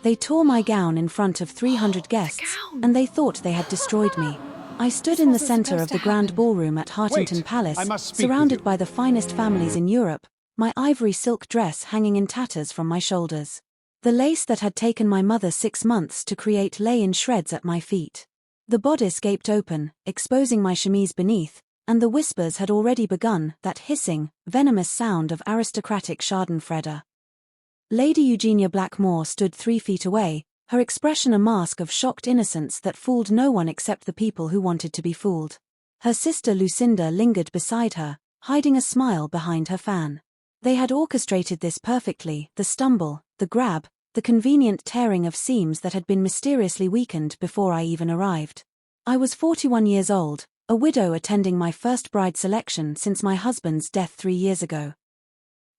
They tore my gown in front of 300 guests, and they thought they had destroyed me. I stood in the center of the grand ballroom at Hartington Palace, surrounded by the finest families in Europe, my ivory silk dress hanging in tatters from my shoulders. The lace that had taken my mother 6 months to create lay in shreds at my feet. The bodice gaped open, exposing my chemise beneath, and the whispers had already begun, that hissing, venomous sound of aristocratic schadenfreude. Lady Eugenia Blackmore stood 3 feet away, her expression a mask of shocked innocence that fooled no one except the people who wanted to be fooled. Her sister Lucinda lingered beside her, hiding a smile behind her fan. They had orchestrated this perfectly, the stumble, the grab, the convenient tearing of seams that had been mysteriously weakened before I even arrived. I was 41 years old, a widow attending my first bride selection since my husband's death 3 years ago.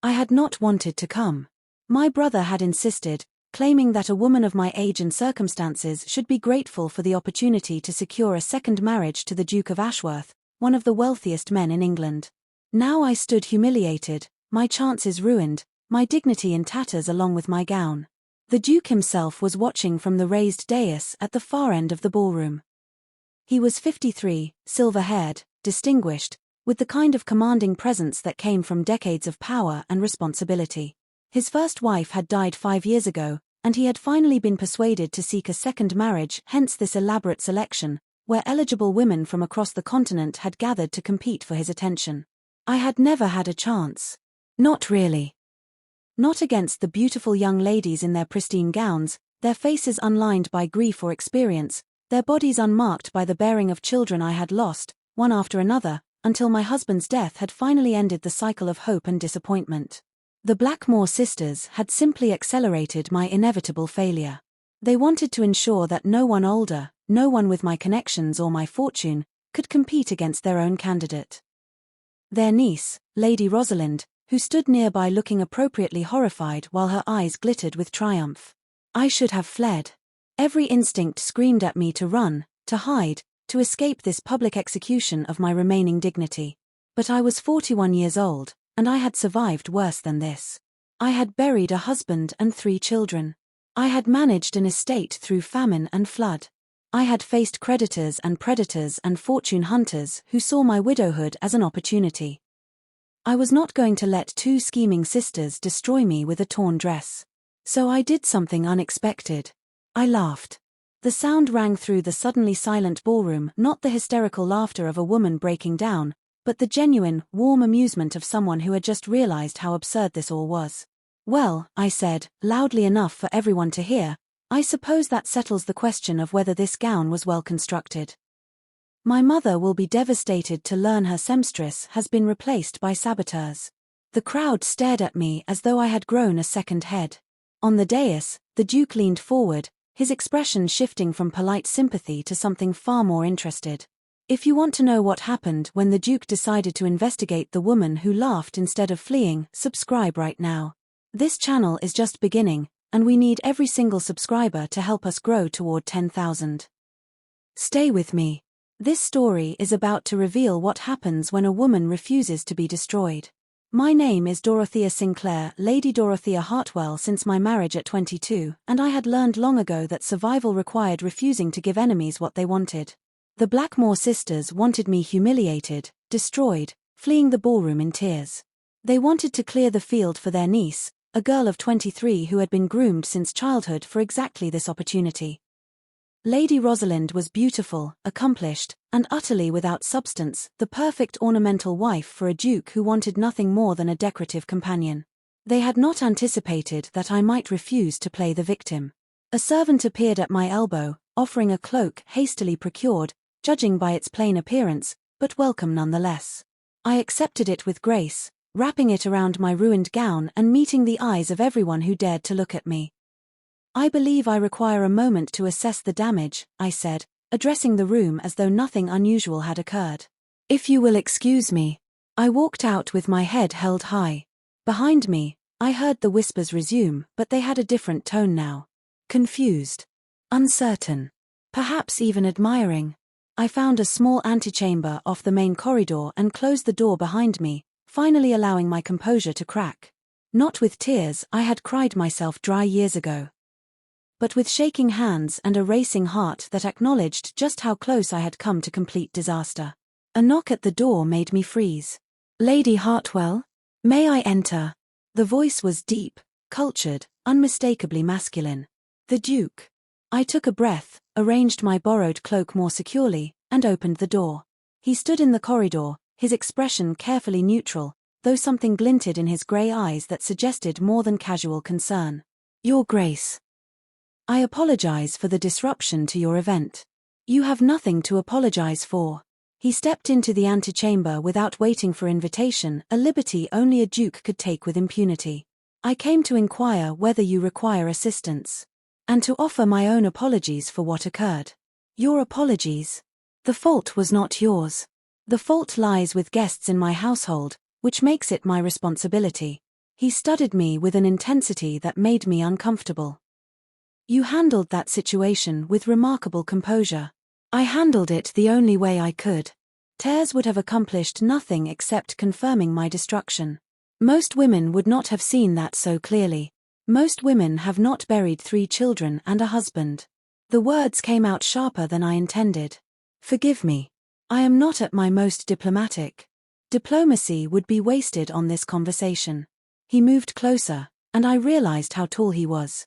I had not wanted to come. My brother had insisted, claiming that a woman of my age and circumstances should be grateful for the opportunity to secure a second marriage to the Duke of Ashworth, one of the wealthiest men in England. Now I stood humiliated, my chances ruined, my dignity in tatters along with my gown. The Duke himself was watching from the raised dais at the far end of the ballroom. He was 53, silver-haired, distinguished, with the kind of commanding presence that came from decades of power and responsibility. His first wife had died 5 years ago, and he had finally been persuaded to seek a second marriage, hence this elaborate selection, where eligible women from across the continent had gathered to compete for his attention. I had never had a chance. Not really. Not against the beautiful young ladies in their pristine gowns, their faces unlined by grief or experience, their bodies unmarked by the bearing of children I had lost, one after another, until my husband's death had finally ended the cycle of hope and disappointment. The Blackmore sisters had simply accelerated my inevitable failure. They wanted to ensure that no one older, no one with my connections or my fortune, could compete against their own candidate. Their niece, Lady Rosalind, who stood nearby looking appropriately horrified while her eyes glittered with triumph. I should have fled. Every instinct screamed at me to run, to hide, to escape this public execution of my remaining dignity. But I was 41 years old, and I had survived worse than this. I had buried a husband and 3 children. I had managed an estate through famine and flood. I had faced creditors and predators and fortune hunters who saw my widowhood as an opportunity. I was not going to let 2 scheming sisters destroy me with a torn dress. So I did something unexpected. I laughed. The sound rang through the suddenly silent ballroom, not the hysterical laughter of a woman breaking down, but the genuine, warm amusement of someone who had just realized how absurd this all was. Well, I said, loudly enough for everyone to hear, I suppose that settles the question of whether this gown was well constructed. My mother will be devastated to learn her seamstress has been replaced by saboteurs. The crowd stared at me as though I had grown a second head. On the dais, the Duke leaned forward, his expression shifting from polite sympathy to something far more interested. If you want to know what happened when the Duke decided to investigate the woman who laughed instead of fleeing, subscribe right now. This channel is just beginning, and we need every single subscriber to help us grow toward 10,000. Stay with me. This story is about to reveal what happens when a woman refuses to be destroyed. My name is Dorothea Sinclair, Lady Dorothea Hartwell since my marriage at 22, and I had learned long ago that survival required refusing to give enemies what they wanted. The Blackmore sisters wanted me humiliated, destroyed, fleeing the ballroom in tears. They wanted to clear the field for their niece, a girl of 23 who had been groomed since childhood for exactly this opportunity. Lady Rosalind was beautiful, accomplished, and utterly without substance, the perfect ornamental wife for a duke who wanted nothing more than a decorative companion. They had not anticipated that I might refuse to play the victim. A servant appeared at my elbow, offering a cloak hastily procured, judging by its plain appearance, but welcome nonetheless. I accepted it with grace, wrapping it around my ruined gown and meeting the eyes of everyone who dared to look at me. I believe I require a moment to assess the damage, I said, addressing the room as though nothing unusual had occurred. If you will excuse me. I walked out with my head held high. Behind me, I heard the whispers resume, but they had a different tone now. Confused. Uncertain. Perhaps even admiring. I found a small antechamber off the main corridor and closed the door behind me, finally allowing my composure to crack. Not with tears, I had cried myself dry years ago. but with shaking hands and a racing heart that acknowledged just how close I had come to complete disaster. A knock at the door made me freeze. "Lady Hartwell? May I enter?" The voice was deep, cultured, unmistakably masculine. "The Duke." I took a breath, arranged my borrowed cloak more securely, and opened the door. He stood in the corridor, his expression carefully neutral, though something glinted in his grey eyes that suggested more than casual concern. "Your Grace. I apologize for the disruption to your event." "You have nothing to apologize for." He stepped into the antechamber without waiting for invitation, a liberty only a duke could take with impunity. "I came to inquire whether you require assistance. And to offer my own apologies for what occurred." "Your apologies? The fault was not yours. The fault lies with guests in my household, which makes it my responsibility." He studied me with an intensity that made me uncomfortable. "You handled that situation with remarkable composure." "I handled it the only way I could." Tears would have accomplished nothing except confirming my destruction. Most women would not have seen that so clearly. Most women have not buried 3 children and a husband. The words came out sharper than I intended. "Forgive me. I am not at my most diplomatic. Diplomacy would be wasted on this conversation." He moved closer, and I realized how tall he was.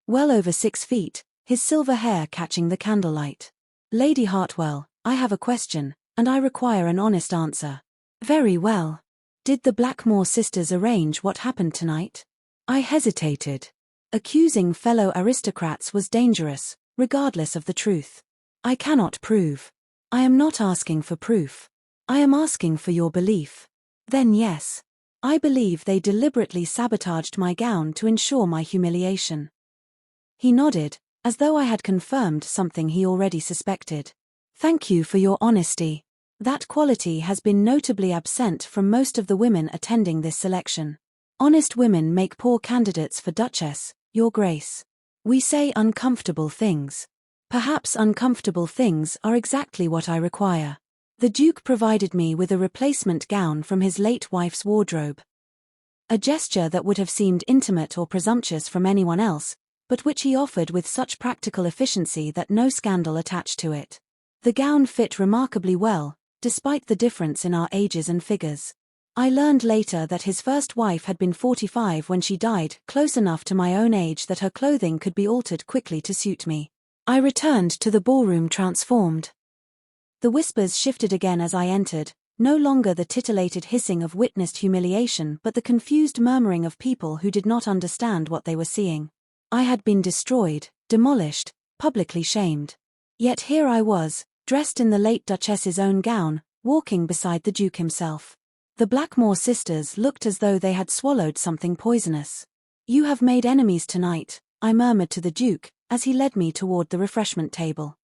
Well over 6 feet, his silver hair catching the candlelight. "Lady Hartwell, I have a question, and I require an honest answer." "Very well. Did the Blackmore sisters arrange what happened tonight?" I hesitated. Accusing fellow aristocrats was dangerous, regardless of the truth. "I cannot prove." "I am not asking for proof. I am asking for your belief." "Then yes. I believe they deliberately sabotaged my gown to ensure my humiliation." He nodded, as though I had confirmed something he already suspected. "Thank you for your honesty. That quality has been notably absent from most of the women attending this selection. Honest women make poor candidates for Duchess, Your Grace. We say uncomfortable things. Perhaps uncomfortable things are exactly what I require." The Duke provided me with a replacement gown from his late wife's wardrobe. A gesture that would have seemed intimate or presumptuous from anyone else, but which he offered with such practical efficiency that no scandal attached to it. The gown fit remarkably well, despite the difference in our ages and figures. I learned later that his first wife had been 45 when she died, close enough to my own age that her clothing could be altered quickly to suit me. I returned to the ballroom transformed. The whispers shifted again as I entered, no longer the titillated hissing of witnessed humiliation but the confused murmuring of people who did not understand what they were seeing. I had been destroyed, demolished, publicly shamed. Yet here I was, dressed in the late Duchess's own gown, walking beside the Duke himself. The Blackmore sisters looked as though they had swallowed something poisonous. "You have made enemies tonight," I murmured to the Duke, as he led me toward the refreshment table.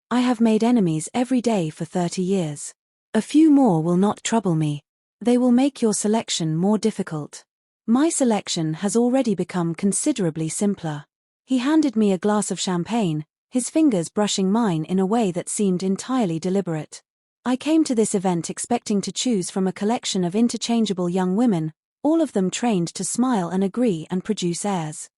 "I have made enemies every day for 30 years. A few more will not trouble me. They will make your selection more difficult. My selection has already become considerably simpler." He handed me a glass of champagne, his fingers brushing mine in a way that seemed entirely deliberate. I came to this event expecting to choose from a collection of interchangeable young women, all of them trained to smile and agree and produce airs.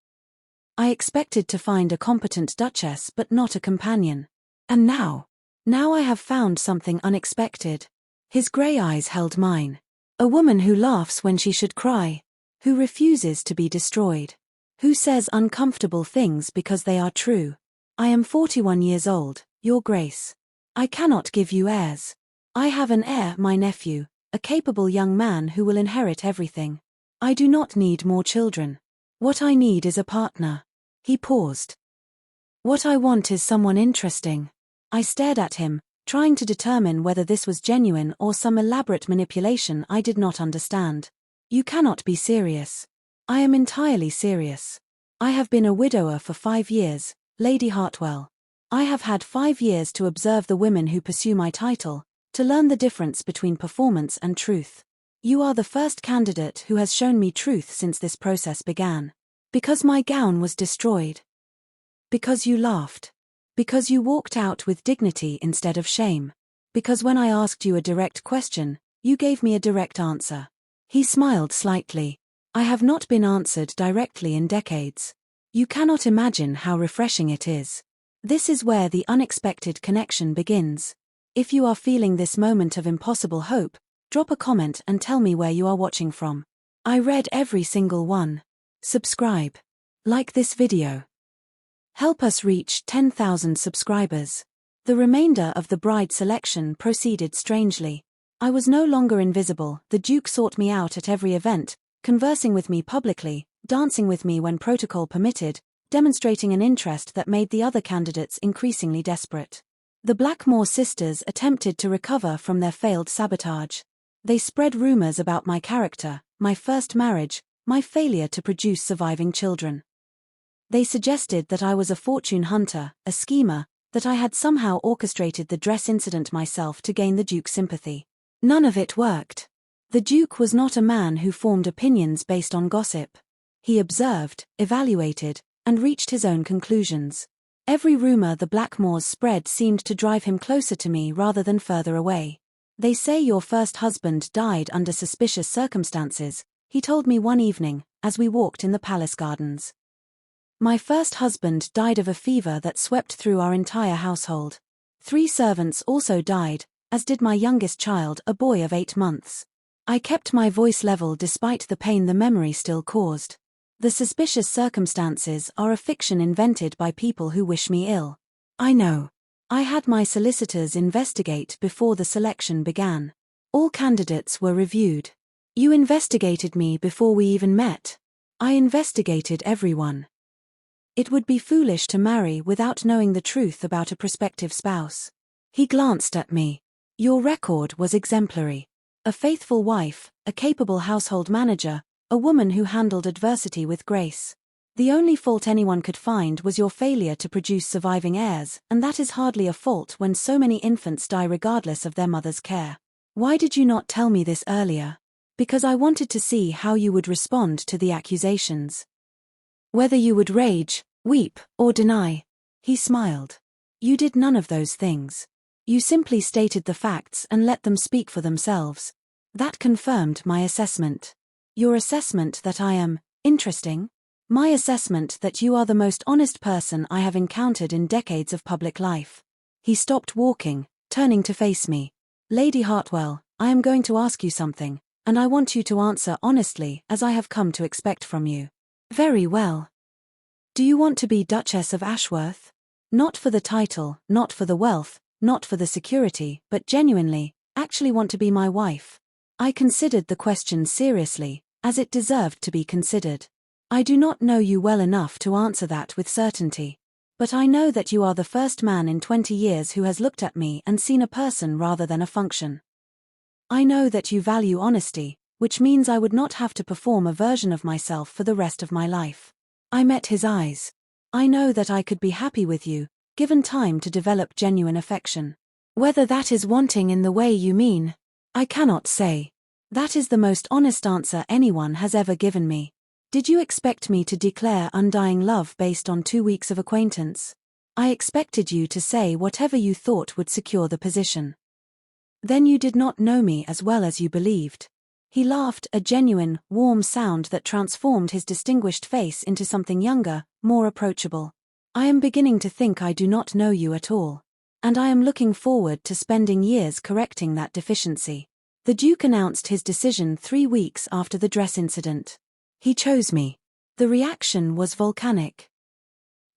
I expected to find a competent duchess but not a companion. And now I have found something unexpected. His grey eyes held mine. A woman who laughs when she should cry. Who refuses to be destroyed. Who says uncomfortable things because they are true. "I am 41 years old, Your Grace. I cannot give you heirs. I have an heir, my nephew, a capable young man who will inherit everything. I do not need more children. What I need is a partner." He paused. "What I want is someone interesting." I stared at him, trying to determine whether this was genuine or some elaborate manipulation I did not understand. "You cannot be serious." "I am entirely serious. I have been a widower for 5 years, Lady Hartwell. I have had 5 years to observe the women who pursue my title, to learn the difference between performance and truth. You are the first candidate who has shown me truth since this process began. Because my gown was destroyed. Because you laughed. Because you walked out with dignity instead of shame. Because when I asked you a direct question, you gave me a direct answer." He smiled slightly. "I have not been answered directly in decades. You cannot imagine how refreshing it is. This is where the unexpected connection begins. If you are feeling this moment of impossible hope, drop a comment and tell me where you are watching from. I read every single one. Subscribe. Like this video. Help us reach 10,000 subscribers. The remainder of the bride selection proceeded strangely. I was no longer invisible. The Duke sought me out at every event, conversing with me publicly, dancing with me when protocol permitted, demonstrating an interest that made the other candidates increasingly desperate. The Blackmore sisters attempted to recover from their failed sabotage. They spread rumors about my character, my first marriage, my failure to produce surviving children. They suggested that I was a fortune hunter, a schemer, that I had somehow orchestrated the dress incident myself to gain the Duke's sympathy. None of it worked. The Duke was not a man who formed opinions based on gossip. He observed, evaluated, and reached his own conclusions. Every rumor the Blackmores spread seemed to drive him closer to me rather than further away. They say your first husband died under suspicious circumstances, he told me one evening, as we walked in the palace gardens. My first husband died of a fever that swept through our entire household. 3 servants also died, as did my youngest child, a boy of 8 months. I kept my voice level despite the pain the memory still caused. The suspicious circumstances are a fiction invented by people who wish me ill. I know. I had my solicitors investigate before the selection began. All candidates were reviewed. You investigated me before we even met. I investigated everyone. It would be foolish to marry without knowing the truth about a prospective spouse. He glanced at me. Your record was exemplary. A faithful wife, a capable household manager, a woman who handled adversity with grace. The only fault anyone could find was your failure to produce surviving heirs, and that is hardly a fault when so many infants die regardless of their mother's care. Why did you not tell me this earlier? Because I wanted to see how you would respond to the accusations. Whether you would rage, weep, or deny. He smiled. You did none of those things. You simply stated the facts and let them speak for themselves. That confirmed my assessment. Your assessment that I am interesting? My assessment that you are the most honest person I have encountered in decades of public life. He stopped walking, turning to face me. Lady Hartwell, I am going to ask you something, and I want you to answer honestly as I have come to expect from you. Very well. Do you want to be Duchess of Ashworth? Not for the title, not for the wealth, not for the security, but genuinely, actually want to be my wife? I considered the question seriously, as it deserved to be considered. I do not know you well enough to answer that with certainty. But I know that you are the first man in 20 years who has looked at me and seen a person rather than a function. I know that you value honesty, which means I would not have to perform a version of myself for the rest of my life. I met his eyes. I know that I could be happy with you, given time to develop genuine affection. Whether that is wanting in the way you mean, I cannot say. That is the most honest answer anyone has ever given me. Did you expect me to declare undying love based on 2 weeks of acquaintance? I expected you to say whatever you thought would secure the position. Then you did not know me as well as you believed. He laughed, a genuine, warm sound that transformed his distinguished face into something younger, more approachable. I am beginning to think I do not know you at all. And I am looking forward to spending years correcting that deficiency. The Duke announced his decision 3 weeks after the dress incident. He chose me. The reaction was volcanic.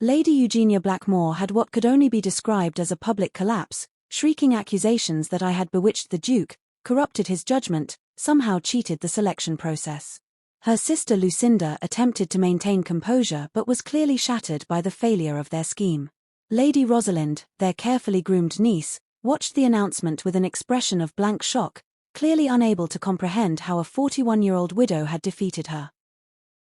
Lady Eugenia Blackmore had what could only be described as a public collapse, shrieking accusations that I had bewitched the Duke, corrupted his judgment, somehow cheated the selection process. Her sister Lucinda attempted to maintain composure but was clearly shattered by the failure of their scheme. Lady Rosalind, their carefully groomed niece, watched the announcement with an expression of blank shock, clearly unable to comprehend how a 41-year-old widow had defeated her.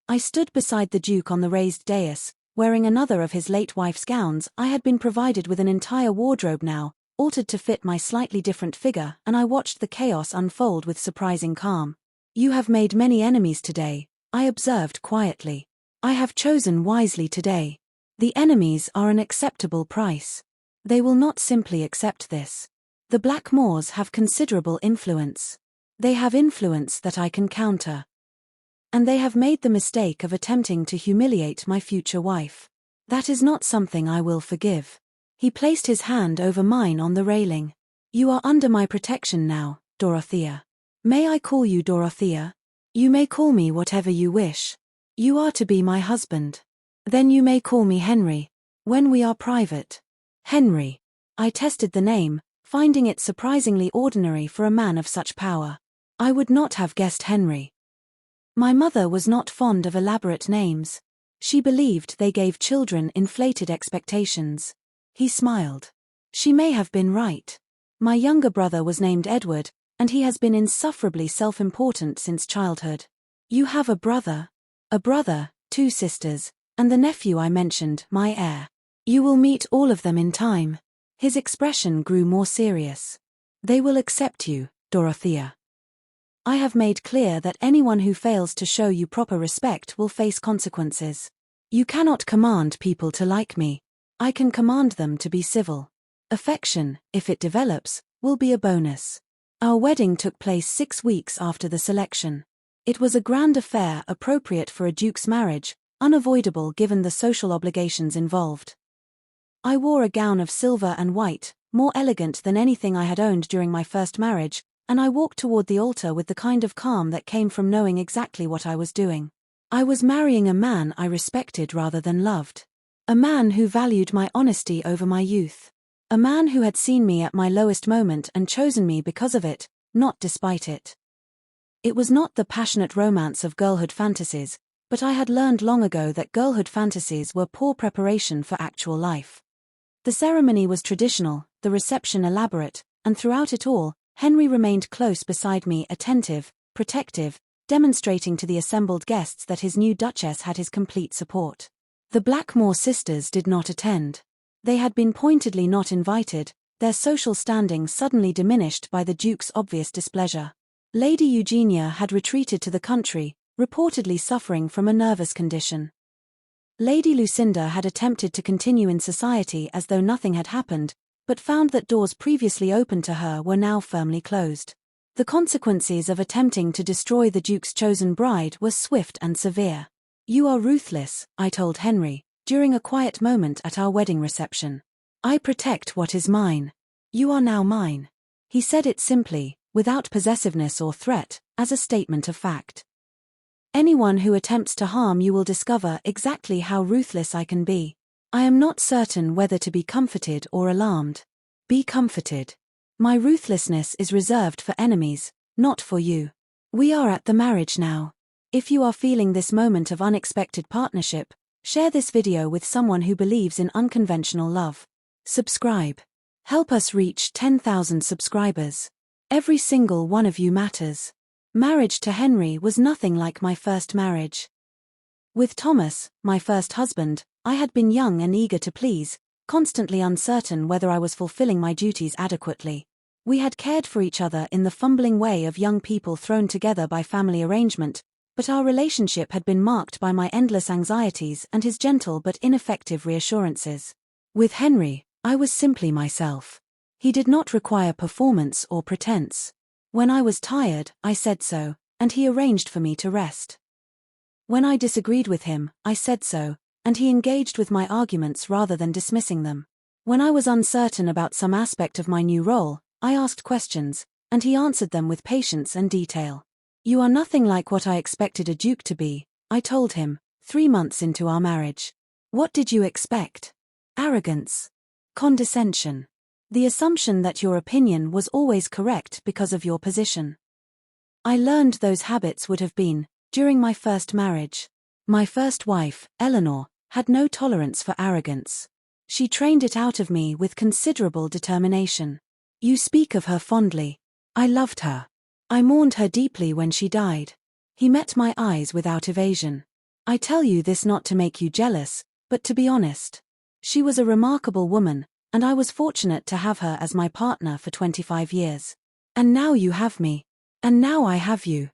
I stood beside the Duke on the raised dais, wearing another of his late wife's gowns. I had been provided with an entire wardrobe now, altered to fit my slightly different figure, and I watched the chaos unfold with surprising calm. You have made many enemies today, I observed quietly. I have chosen wisely today. The enemies are an acceptable price. They will not simply accept this. The Blackmores have considerable influence. They have influence that I can counter. And they have made the mistake of attempting to humiliate my future wife. That is not something I will forgive. He placed his hand over mine on the railing. You are under my protection now, Dorothea. May I call you Dorothea? You may call me whatever you wish. You are to be my husband. Then you may call me Henry, when we are private. Henry. I tested the name, finding it surprisingly ordinary for a man of such power. I would not have guessed Henry. My mother was not fond of elaborate names. She believed they gave children inflated expectations. He smiled. She may have been right. My younger brother was named Edward, and he has been insufferably self-important since childhood. You have a brother, 2 sisters, and the nephew I mentioned, my heir. You will meet all of them in time. His expression grew more serious. They will accept you, Dorothea. I have made clear that anyone who fails to show you proper respect will face consequences. You cannot command people to like me. I can command them to be civil. Affection, if it develops, will be a bonus. Our wedding took place 6 weeks after the selection. It was a grand affair appropriate for a duke's marriage, unavoidable given the social obligations involved. I wore a gown of silver and white, more elegant than anything I had owned during my first marriage, and I walked toward the altar with the kind of calm that came from knowing exactly what I was doing. I was marrying a man I respected rather than loved. A man who valued my honesty over my youth. A man who had seen me at my lowest moment and chosen me because of it, not despite it. It was not the passionate romance of girlhood fantasies, but I had learned long ago that girlhood fantasies were poor preparation for actual life. The ceremony was traditional, the reception elaborate, and throughout it all, Henry remained close beside me, attentive, protective, demonstrating to the assembled guests that his new Duchess had his complete support. The Blackmore sisters did not attend. They had been pointedly not invited, their social standing suddenly diminished by the Duke's obvious displeasure. Lady Eugenia had retreated to the country, reportedly suffering from a nervous condition. Lady Lucinda had attempted to continue in society as though nothing had happened, but found that doors previously open to her were now firmly closed. The consequences of attempting to destroy the Duke's chosen bride were swift and severe. You are ruthless, I told Henry, during a quiet moment at our wedding reception. I protect what is mine. You are now mine. He said it simply, without possessiveness or threat, as a statement of fact. Anyone who attempts to harm you will discover exactly how ruthless I can be. I am not certain whether to be comforted or alarmed. Be comforted. My ruthlessness is reserved for enemies, not for you. We are at the marriage now. If you are feeling this moment of unexpected partnership, share this video with someone who believes in unconventional love. Subscribe. Help us reach 10,000 subscribers. Every single one of you matters. Marriage to Henry was nothing like my first marriage. With Thomas, my first husband, I had been young and eager to please, constantly uncertain whether I was fulfilling my duties adequately. We had cared for each other in the fumbling way of young people thrown together by family arrangement, but our relationship had been marked by my endless anxieties and his gentle but ineffective reassurances. With Henry, I was simply myself. He did not require performance or pretense. When I was tired, I said so, and he arranged for me to rest. When I disagreed with him, I said so, and he engaged with my arguments rather than dismissing them. When I was uncertain about some aspect of my new role, I asked questions, and he answered them with patience and detail. You are nothing like what I expected a duke to be, I told him, 3 months into our marriage. What did you expect? Arrogance. Condescension. The assumption that your opinion was always correct because of your position. I learned those habits would have been, during my first marriage. My first wife, Eleanor, had no tolerance for arrogance. She trained it out of me with considerable determination. You speak of her fondly. I loved her. I mourned her deeply when she died. He met my eyes without evasion. I tell you this not to make you jealous, but to be honest. She was a remarkable woman, and I was fortunate to have her as my partner for 25 years. And now you have me. And now I have you.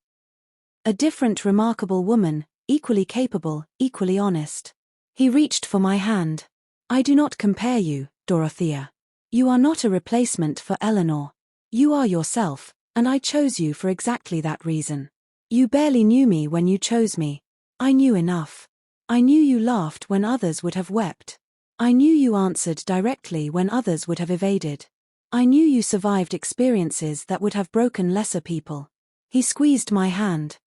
A different remarkable woman, equally capable, equally honest. He reached for my hand. I do not compare you, Dorothea. You are not a replacement for Eleanor. You are yourself, and I chose you for exactly that reason. You barely knew me when you chose me. I knew enough. I knew you laughed when others would have wept. I knew you answered directly when others would have evaded. I knew you survived experiences that would have broken lesser people. He squeezed my hand.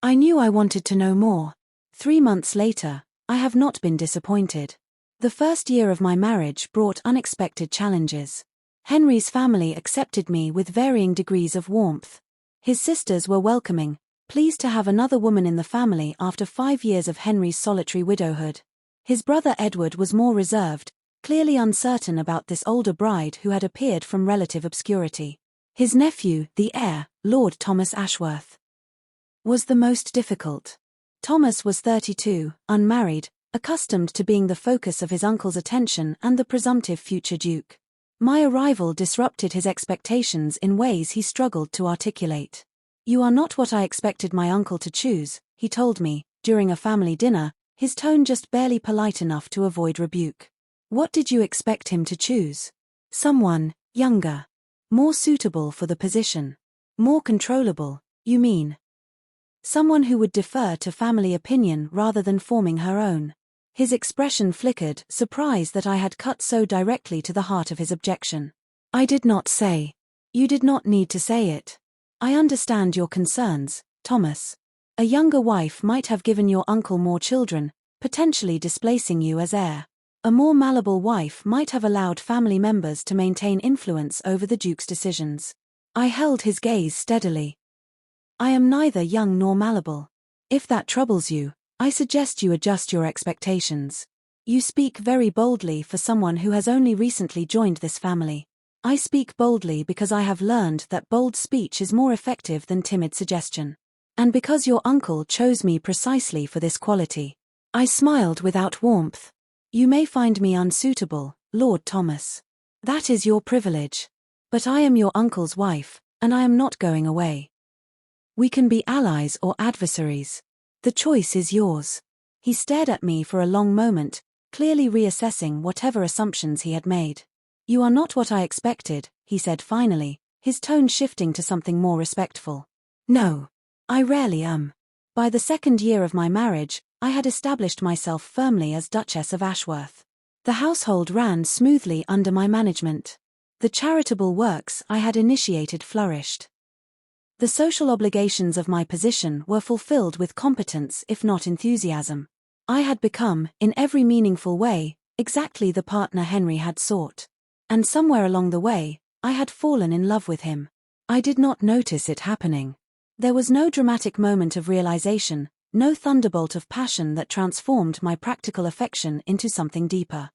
I knew I wanted to know more. 3 months later, I have not been disappointed. The first year of my marriage brought unexpected challenges. Henry's family accepted me with varying degrees of warmth. His sisters were welcoming, pleased to have another woman in the family after 5 years of Henry's solitary widowhood. His brother Edward was more reserved, clearly uncertain about this older bride who had appeared from relative obscurity. His nephew, the heir, Lord Thomas Ashworth, was the most difficult. Thomas was 32, unmarried, accustomed to being the focus of his uncle's attention and the presumptive future duke. My arrival disrupted his expectations in ways he struggled to articulate. "You are not what I expected my uncle to choose," he told me, during a family dinner, his tone just barely polite enough to avoid rebuke. "What did you expect him to choose?" "Someone younger. More suitable for the position. More controllable, you mean?" "Someone who would defer to family opinion rather than forming her own." His expression flickered, surprised that I had cut so directly to the heart of his objection. "I did not say. You did not need to say it. I understand your concerns, Thomas. A younger wife might have given your uncle more children, potentially displacing you as heir. A more malleable wife might have allowed family members to maintain influence over the Duke's decisions." I held his gaze steadily. "I am neither young nor malleable. If that troubles you, I suggest you adjust your expectations. You speak very boldly for someone who has only recently joined this family. I speak boldly because I have learned that bold speech is more effective than timid suggestion. And because your uncle chose me precisely for this quality." I smiled without warmth. "You may find me unsuitable, Lord Thomas. That is your privilege. But I am your uncle's wife, and I am not going away. We can be allies or adversaries. The choice is yours." He stared at me for a long moment, clearly reassessing whatever assumptions he had made. "You are not what I expected," he said finally, his tone shifting to something more respectful. "No. I rarely am." By the 2nd year of my marriage, I had established myself firmly as Duchess of Ashworth. The household ran smoothly under my management. The charitable works I had initiated flourished. The social obligations of my position were fulfilled with competence if not enthusiasm. I had become, in every meaningful way, exactly the partner Henry had sought. And somewhere along the way, I had fallen in love with him. I did not notice it happening. There was no dramatic moment of realization, no thunderbolt of passion that transformed my practical affection into something deeper.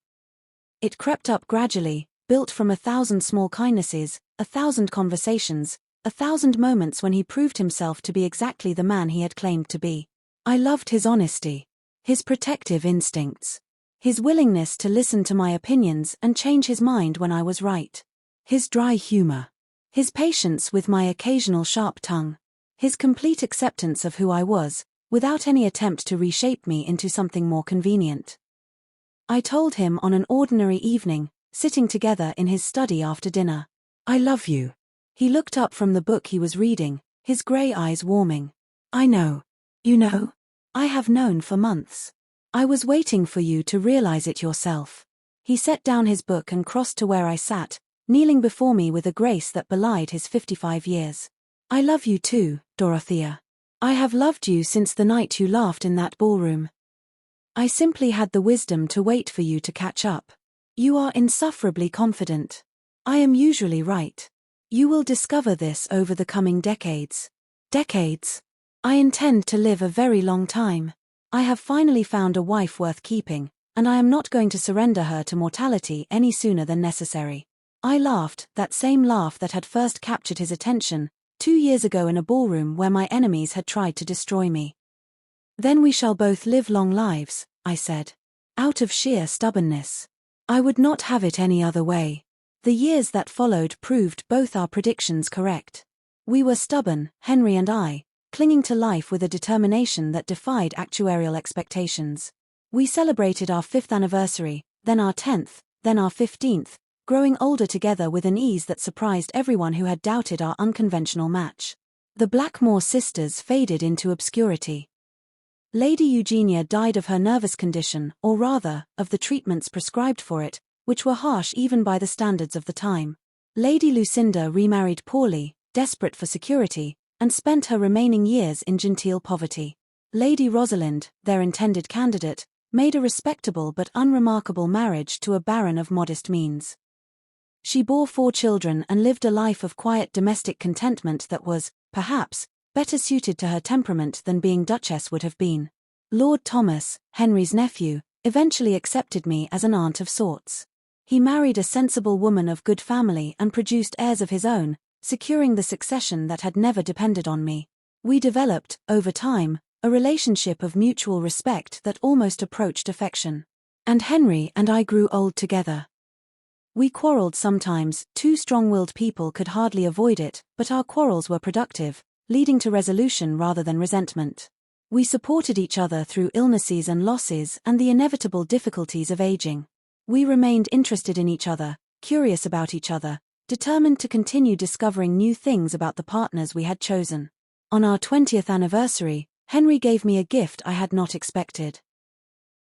It crept up gradually, built from 1,000 small kindnesses, 1,000 conversations, 1,000 moments when he proved himself to be exactly the man he had claimed to be. I loved his honesty, his protective instincts, his willingness to listen to my opinions and change his mind when I was right, his dry humor, his patience with my occasional sharp tongue, his complete acceptance of who I was, without any attempt to reshape me into something more convenient. I told him on an ordinary evening, sitting together in his study after dinner. "I love you." He looked up from the book he was reading, his grey eyes warming. "I know. You know? I have known for months. I was waiting for you to realize it yourself." He set down his book and crossed to where I sat, kneeling before me with a grace that belied his 55 years. "I love you too, Dorothea. I have loved you since the night you laughed in that ballroom. I simply had the wisdom to wait for you to catch up. You are insufferably confident. I am usually right. You will discover this over the coming decades." Decades? I intend to live a very long time. I have finally found a wife worth keeping, and I am not going to surrender her to mortality any sooner than necessary. I laughed, that same laugh that had first captured his attention, 2 years ago in a ballroom where my enemies had tried to destroy me. "Then we shall both live long lives," I said. Out of sheer stubbornness. I would not have it any other way. The years that followed proved both our predictions correct. We were stubborn, Henry and I, clinging to life with a determination that defied actuarial expectations. We celebrated our 5th anniversary, then our 10th, then our 15th, growing older together with an ease that surprised everyone who had doubted our unconventional match. The Blackmore sisters faded into obscurity. Lady Eugenia died of her nervous condition, or rather, of the treatments prescribed for it, which were harsh even by the standards of the time. Lady Lucinda remarried poorly, desperate for security, and spent her remaining years in genteel poverty. Lady Rosalind, their intended candidate, made a respectable but unremarkable marriage to a baron of modest means. She bore 4 children and lived a life of quiet domestic contentment that was, perhaps, better suited to her temperament than being Duchess would have been. Lord Thomas, Henry's nephew, eventually accepted me as an aunt of sorts. He married a sensible woman of good family and produced heirs of his own, securing the succession that had never depended on me. We developed, over time, a relationship of mutual respect that almost approached affection. And Henry and I grew old together. We quarreled sometimes, 2 strong-willed people could hardly avoid it, but our quarrels were productive, leading to resolution rather than resentment. We supported each other through illnesses and losses and the inevitable difficulties of aging. We remained interested in each other, curious about each other, determined to continue discovering new things about the partners we had chosen. On our 20th anniversary, Henry gave me a gift I had not expected.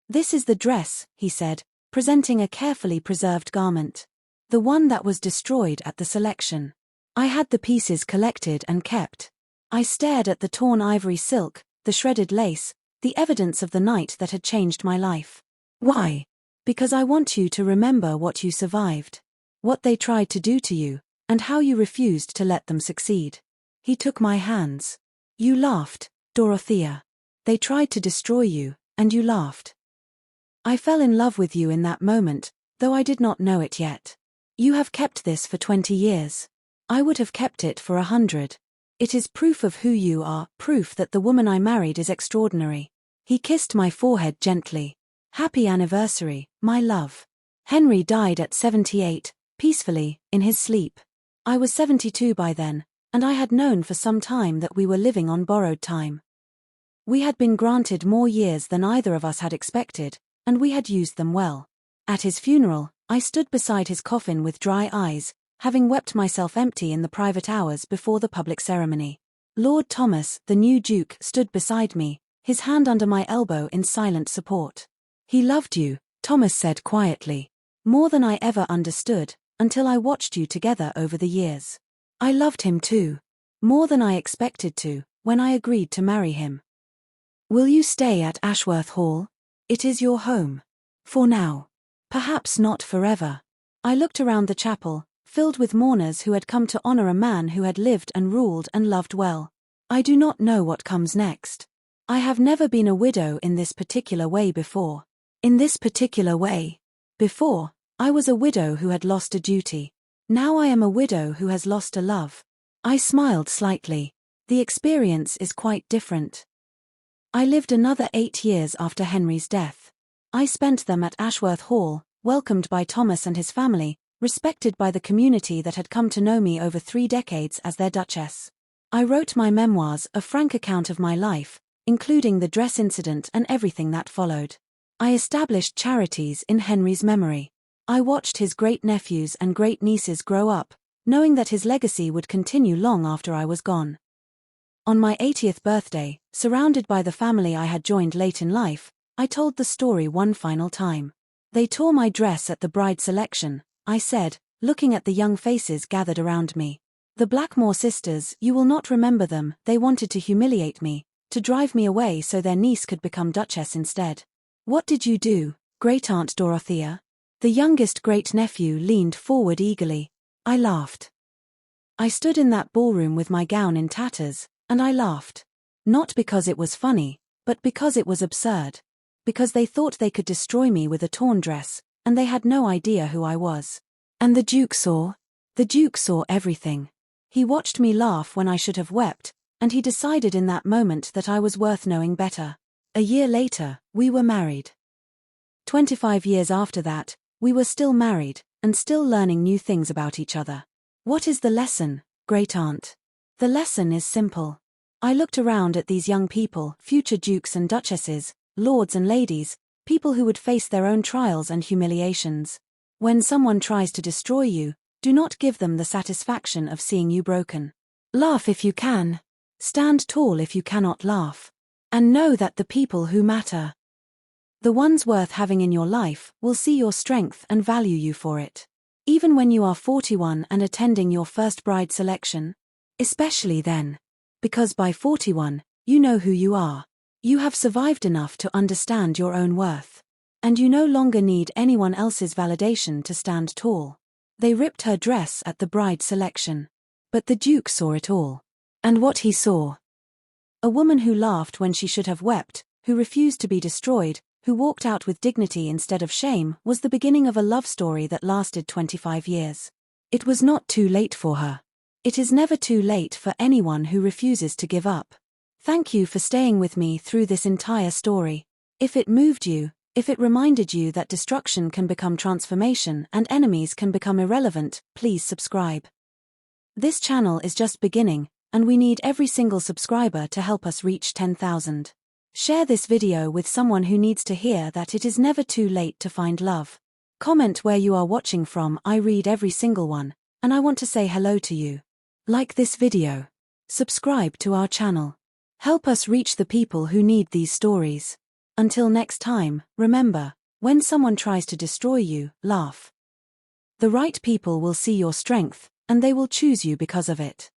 "This is the dress," he said, presenting a carefully preserved garment. The one that was destroyed at the selection. I had the pieces collected and kept. I stared at the torn ivory silk, the shredded lace, the evidence of the night that had changed my life. Why? Because I want you to remember what you survived. What they tried to do to you, and how you refused to let them succeed. He took my hands. You laughed, Dorothea. They tried to destroy you, and you laughed. I fell in love with you in that moment, though I did not know it yet. You have kept this for 20 years. I would have kept it for 100. It is proof of who you are, proof that the woman I married is extraordinary. He kissed my forehead gently. Happy anniversary, my love. Henry died at 78, peacefully, in his sleep. I was 72 by then, and I had known for some time that we were living on borrowed time. We had been granted more years than either of us had expected, and we had used them well. At his funeral, I stood beside his coffin with dry eyes, having wept myself empty in the private hours before the public ceremony. Lord Thomas, the new Duke, stood beside me, his hand under my elbow in silent support. He loved you, Thomas said quietly, more than I ever understood, until I watched you together over the years. I loved him too, more than I expected to, when I agreed to marry him. Will you stay at Ashworth Hall? It is your home. For now. Perhaps not forever. I looked around the chapel, filled with mourners who had come to honor a man who had lived and ruled and loved well. I do not know what comes next. I have never been a widow in this particular way before. In this particular way. Before, I was a widow who had lost a duty. Now I am a widow who has lost a love. I smiled slightly. The experience is quite different. I lived another 8 years after Henry's death. I spent them at Ashworth Hall, welcomed by Thomas and his family, respected by the community that had come to know me over 3 decades as their Duchess. I wrote my memoirs, a frank account of my life, including the dress incident and everything that followed. I established charities in Henry's memory. I watched his great-nephews and great-nieces grow up, knowing that his legacy would continue long after I was gone. On my 80th birthday, surrounded by the family I had joined late in life, I told the story one final time. They tore my dress at the bride selection, I said, looking at the young faces gathered around me. The Blackmore sisters, you will not remember them, they wanted to humiliate me, to drive me away so their niece could become Duchess instead. What did you do, Great-Aunt Dorothea? The youngest great-nephew leaned forward eagerly. I laughed. I stood in that ballroom with my gown in tatters, and I laughed. Not because it was funny, but because it was absurd. Because they thought they could destroy me with a torn dress, and they had no idea who I was. And the Duke saw? The Duke saw everything. He watched me laugh when I should have wept, and he decided in that moment that I was worth knowing better. A year later, we were married. 25 years after that, we were still married, and still learning new things about each other. What is the lesson, Great-Aunt? The lesson is simple. I looked around at these young people, future dukes and duchesses, lords and ladies, people who would face their own trials and humiliations. When someone tries to destroy you, do not give them the satisfaction of seeing you broken. Laugh if you can. Stand tall if you cannot laugh. And know that the people who matter, the ones worth having in your life, will see your strength and value you for it. Even when you are 41 and attending your first bride selection, especially then. Because by 41, you know who you are. You have survived enough to understand your own worth. And you no longer need anyone else's validation to stand tall. They ripped her dress at the bride selection. But the Duke saw it all. And what he saw? A woman who laughed when she should have wept, who refused to be destroyed, who walked out with dignity instead of shame, was the beginning of a love story that lasted 25 years. It was not too late for her. It is never too late for anyone who refuses to give up. Thank you for staying with me through this entire story. If it moved you, if it reminded you that destruction can become transformation and enemies can become irrelevant, please subscribe. This channel is just beginning, and we need every single subscriber to help us reach 10,000. Share this video with someone who needs to hear that it is never too late to find love. Comment where you are watching from. I read every single one, and I want to say hello to you. Like this video. Subscribe to our channel. Help us reach the people who need these stories. Until next time, remember, when someone tries to destroy you, laugh. The right people will see your strength, and they will choose you because of it.